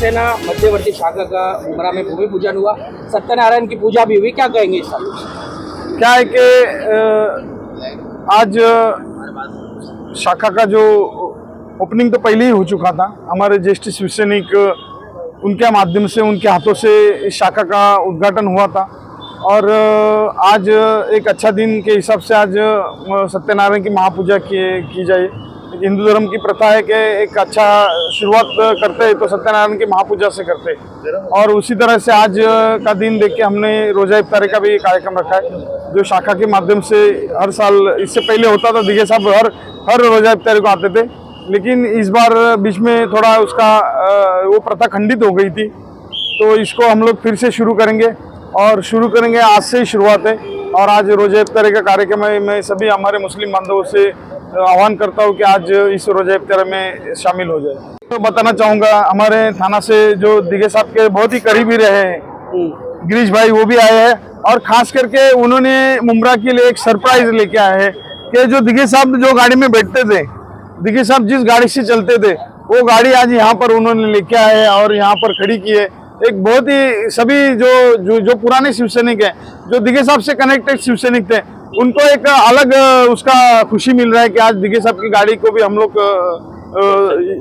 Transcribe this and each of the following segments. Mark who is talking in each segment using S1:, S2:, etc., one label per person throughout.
S1: शिवसेना मध्यवर्ती शाखा का मुमरा में भूमि पूजन हुआ, सत्यनारायण की पूजा भी हुई, क्या कहेंगे इस साल?
S2: क्या है कि आज शाखा का जो ओपनिंग तो पहले ही हो चुका था। हमारे ज्येष्ठ शिवसैनिक उनके माध्यम से, उनके हाथों से इस शाखा का उद्घाटन हुआ था और आज एक अच्छा दिन के हिसाब से आज सत्यनारायण की महापूजा की जाए। हिंदू धर्म की प्रथा है कि एक अच्छा शुरुआत करते हैं तो सत्यनारायण की महापूजा से करते हैं और उसी तरह से आज का दिन देख के हमने रोजा इफ्तारी का भी कार्यक्रम रखा है, जो शाखा के माध्यम से हर साल, इससे पहले होता था दिघे साहब हर रोजा इफ्तारी को आते थे, लेकिन इस बार बीच में थोड़ा उसका वो प्रथा खंडित हो गई थी, तो इसको हम लोग फिर से शुरू करेंगे और शुरू करेंगे। आज से ही शुरुआत है और आज रोजा इफ्तारी का कार्यक्रम है। मैं सभी हमारे मुस्लिम बांधवों से आह्वान करता हूँ कि आज इस रोजा इफ्तारी में शामिल हो जाए। तो बताना चाहूँगा, हमारे थाना से जो दिघे साहब के बहुत ही करीबी रहे हैं गिरीश भाई, वो भी आए हैं और खास करके उन्होंने मुमरा के लिए एक सरप्राइज लेके आए हैं कि जो दिघे साहब जो गाड़ी में बैठते थे, दिघे साहब जिस गाड़ी से चलते थे, वो गाड़ी आज यहाँ पर उन्होंने लेके आए और यहाँ पर खड़ी की है। एक बहुत ही सभी जो पुराने शिवसैनिक हैं, जो दिघे साहब से कनेक्टेड शिवसैनिक थे, उनको एक अलग उसका खुशी मिल रहा है कि आज दिघे साहब की गाड़ी को भी हम लोग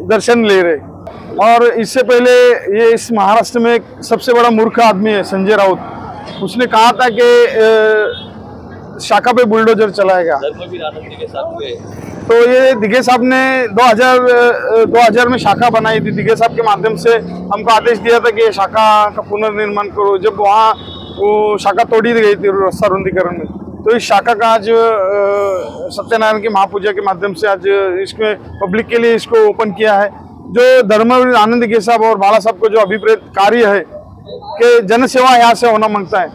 S2: दर्शन ले रहे हैं। और इससे पहले ये इस महाराष्ट्र में एक सबसे बड़ा मूर्ख आदमी है संजय राउत, उसने कहा था कि शाखा पे बुलडोजर चलाएगा। तो ये दिघे साहब ने 2000 में शाखा बनाई थी। दिघे साहब के माध्यम से हमको आदेश दिया था कि ये शाखा का पुनर्निर्माण करो, जब वहाँ वो शाखा तोड़ी गई थी रास्ता रुंदीकरण में। तो इस शाखा का आज सत्यनारायण की महापूजा के माध्यम से आज इसमें पब्लिक के लिए इसको ओपन किया है। जो धर्मवीर आनंद दिघे साहब और बाला साहब को जो अभिप्रेत कार्य है कि जनसेवा यहाँ से होना मांगता है,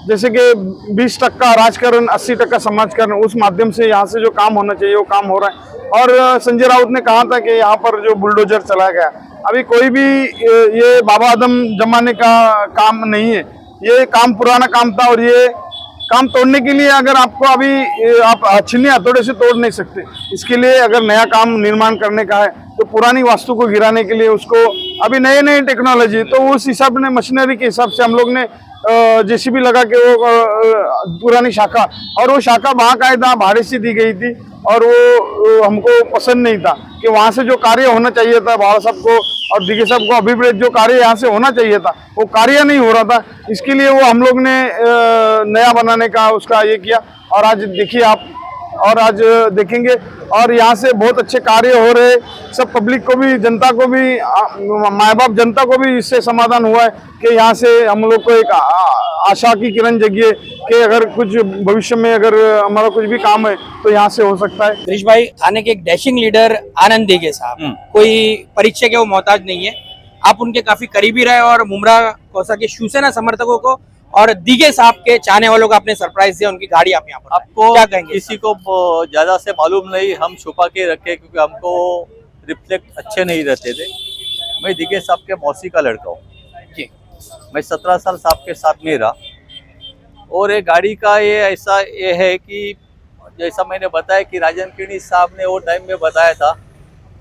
S2: जैसे कि 20% राजकारण, 80% समाजकारण, उस माध्यम से यहाँ से जो काम होना चाहिए वो काम हो रहा है। और संजय राउत ने कहा था कि यहाँ पर जो बुलडोजर चलाया गया, अभी कोई भी ये बाबा आदम जमाने का काम नहीं है, ये काम पुराना काम था और ये काम तोड़ने के लिए अगर आपको अभी आप छिन्नी हथौड़े से तोड़ नहीं सकते। इसके लिए अगर नया काम निर्माण करने का है तो पुरानी वास्तु को गिराने के लिए उसको अभी नई टेक्नोलॉजी, तो उस हिसाब ने मशीनरी के हिसाब से हम लोग ने जेसीबी लगा के वो पुरानी शाखा, और वो शाखा बाकायदा भाड़े से दी गई थी और वो हमको पसंद नहीं था कि वहाँ से जो कार्य होना चाहिए था बाला साहब को और दिघे साहब को अभिप्रेत जो कार्य यहाँ से होना चाहिए था वो कार्य नहीं हो रहा था। इसके लिए वो हम लोग ने नया बनाने का उसका ये किया और आज देखिए आप, और आज देखेंगे और यहाँ से बहुत अच्छे कार्य हो रहे। सब पब्लिक को भी, जनता को भी, माँ बाप जनता को भी इससे समाधान हुआ है कि यहाँ से हम लोग को एक आशा की किरण जगी है कि अगर कुछ भविष्य में अगर हमारा कुछ भी काम है तो यहाँ से हो सकता है।
S1: गिरीश भाई, आने के एक डैशिंग लीडर आनंद दिघे साहब कोई परीक्षा के वो मोहताज नहीं है, आप उनके काफी करीबी रहे और मुमरा कौसा के शिवसेना समर्थकों को और दिघे साहब के चाहने वालों को आपने सरप्राइज दिया, उनकी गाड़ी आप यहाँ पर।
S3: आपको
S1: क्या कहेंगे?
S3: किसी को ज्यादा से मालूम नहीं, हम छुपा के रखे क्योंकि हमको रिफ्लेक्ट अच्छे नहीं रहते थे। मैं दिघे साहब के मौसी का लड़का हूँ जी। मैं 17 साल साहब के साथ में रहा और ये गाड़ी का ये है कि जैसा मैंने बताया कि राजन किरणी साहब ने वो टाइम में बताया था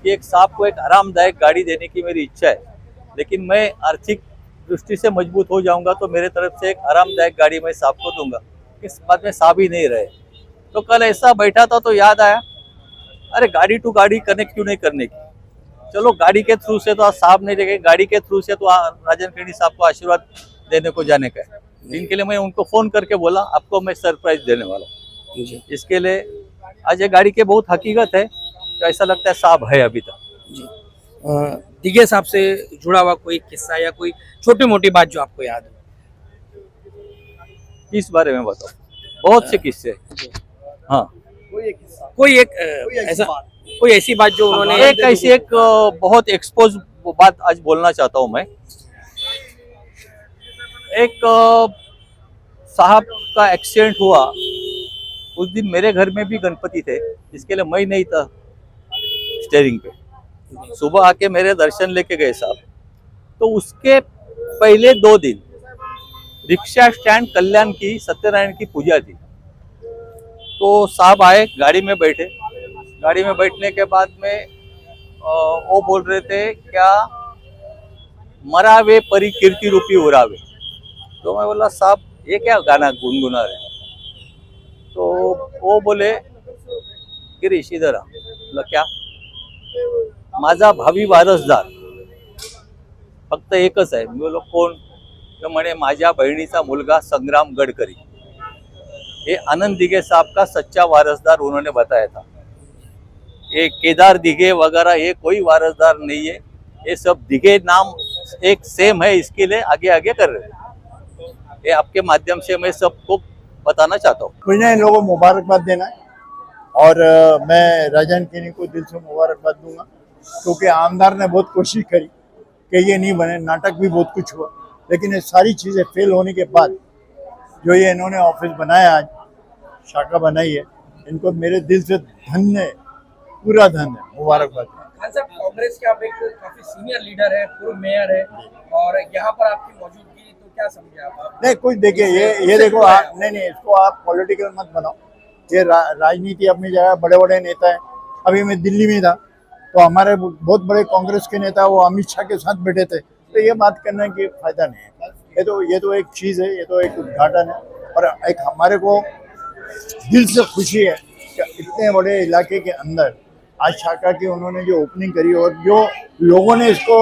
S3: कि एक साहब को एक आरामदायक गाड़ी देने की मेरी इच्छा है, लेकिन मैं आर्थिक दृष्टि से मजबूत हो जाऊंगा तो मेरे तरफ से एक आरामदायक गाड़ी मैं साहब को दूंगा। इस बात में साहब ही नहीं रहे, तो कल ऐसा बैठा था तो याद आया, अरे गाड़ी टू गाड़ी कनेक्ट क्यों नहीं करने की। चलो गाड़ी के थ्रू से तो आज साहब नहीं देखे, गाड़ी के थ्रू से तो राजन किरणी साहब को आशीर्वाद देने को जाने का है। इनके लिए मैं उनको फोन करके बोला आपको मैं सरप्राइज देने वाला हूँ। इसके लिए आज ये गाड़ी के बहुत हकीकत है, तो ऐसा लगता है साहब है अभी तक।
S1: दिघे साहब से जुड़ा हुआ कोई किस्सा या कोई छोटी मोटी बात जो आपको याद हो?
S3: किस बारे में बताओ? बहुत से किस्से। हाँ,
S1: कोई ऐसी बात जो उन्होंने
S3: एक बहुत एक्सपोज बात आज बोलना चाहता हूँ मैं। एक साहब का एक्सीडेंट हुआ, उस दिन मेरे घर में भी गणपति थे, इसके लिए मैं नहीं था स्टेयरिंग पे। सुबह आके मेरे दर्शन लेके गए साहब, तो उसके पहले 2 दिन रिक्शा स्टैंड कल्याण की सत्यनारायण की पूजा थी। तो साहब आए, गाड़ी में बैठे, गाड़ी में बैठने के बाद में वो बोल रहे थे क्या मरावे परी कीर्ति रूपी उड़ावे। तो मैं बोला साहब ये क्या गाना गुनगुना रहे हैं? तो वो बोले गिरीश इधर आ। बोला क्या? माझा भावी वारसदार फक्त एकच आहे। मी बोलो कोण? तर म्हणे माझ्या बहिणीचा मुलगा संग्राम गडकरी। ये आनंद दिघे साहब का सच्चा वारसदार उन्होंने बताया था। ये केदार दिघे वगैरह ये कोई वारसदार नहीं है, ये सब दिघे नाम एक सेम है, इसके लिए आगे आगे कर रहे हैं। ये आपके माध्यम से मैं सबको बताना चाहता हूँ।
S4: कुछ नहीं, इन लोगों को मुबारकबाद देना है और मैं राजन केनी को दिल से मुबारकबाद दूंगा, क्योंकि आमदार ने बहुत कोशिश करी कि ये नहीं बने, नाटक भी बहुत कुछ हुआ, लेकिन ये सारी चीज़ें फेल होने के बाद जो ये इन्होंने ऑफिस बनाया, आज शाखा बनाई है, इनको मेरे दिल से धन्य, पूरा धन्य, मुबारकबाद।
S1: खान साहब, कांग्रेस के आप एक काफी सीनियर लीडर है, पूर्व मेयर है, और यहाँ पर आपकी मौजूदगी तो क्या समझे आप?
S4: नहीं कुछ देखिए, ये देखो आप, नहीं इसको आप पॉलिटिकल मत बनाओ। ये राजनीति अपनी जगह, बड़े बड़े नेता है। अभी मैं दिल्ली में था तो हमारे बहुत बड़े कांग्रेस के नेता वो अमित शाह के साथ बैठे थे, तो ये बात करने की फायदा नहीं है। ये तो एक चीज़ है, ये तो एक उद्घाटन है, और एक हमारे को दिल से खुशी है कि इतने बड़े इलाके के अंदर आज शाखा की उन्होंने जो ओपनिंग करी और जो लोगों ने इसको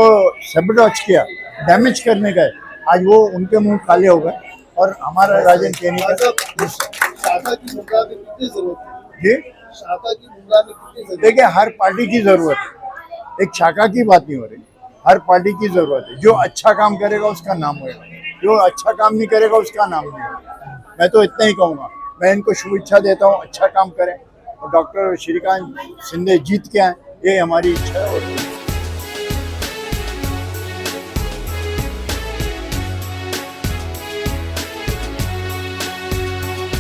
S4: सबटॉच किया, डैमेज करने का है, आज वो उनके मुंह काले हो गए। और हमारा राजन केनी का
S5: शाखा की मुमरा में कितनी जरूरत है?
S4: जी,
S5: शाखा की मुमरा में कितनी जरूरत
S4: देखिए हर पार्टी की जरूरत है, एक शाखा की बात नहीं हो रही, हर पार्टी की जरूरत है। जो अच्छा काम करेगा उसका नाम होगा, जो अच्छा काम नहीं करेगा उसका नाम नहीं होगा। मैं तो इतना ही कहूँगा, मैं इनको शुभेच्छा देता हूँ, अच्छा काम करें और डॉक्टर श्रीकांत शिंदे जीत के आए, ये हमारी इच्छा है। और